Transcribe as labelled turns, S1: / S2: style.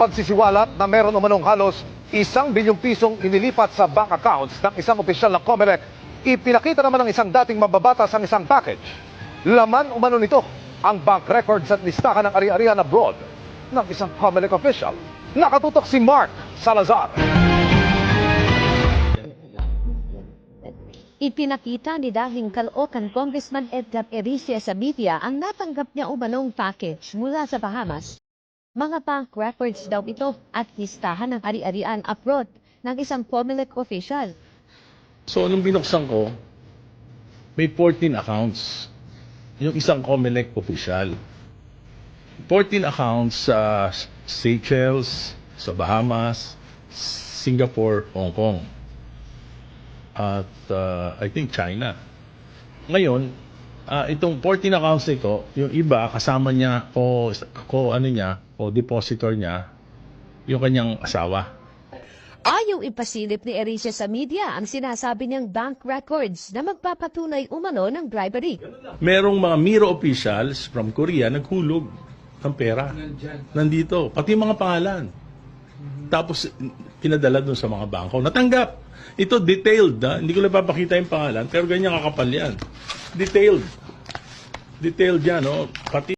S1: Pagsisiwalat na meron umanong halos 1 bilyong pisong inilipat sa bank accounts ng isang opisyal ng COMELEC, ipinakita naman ng isang dating mababatas ang isang package. Laman umano nito ang bank records at listahan ng ari-arian abroad ng isang COMELEC official. Nakatutok si Mark Salazar.
S2: Ipinakita ni dating Caloocan Congressman Edgar Ericia sa media ang natanggap niya umanong package mula sa Bahamas. Mga bank records daw ito at listahan ng ari-arian abroad ng isang COMELEC official.
S3: So, nung binuksan ko, may 14 accounts. Yung isang COMELEC official. 14 accounts sa Seychelles, sa Bahamas, Singapore, Hong Kong. At I think China. Ngayon, itong 14 accounts nito, yung iba kasama niya o depositor niya, yung kanyang asawa.
S2: Ayaw ipasilip ni Ericia sa media ang sinasabi niyang bank records na magpapatunay umano ng bribery.
S3: Merong mga Miro officials from Korea naghulog ng pera. Nandito, pati mga pangalan. Tapos pinadala dun sa mga bangko. Natanggap. Ito detailed, hindi ko lang papakita yung pangalan, pero ganyan kakapal yan. Detailed. Detailed yan, pati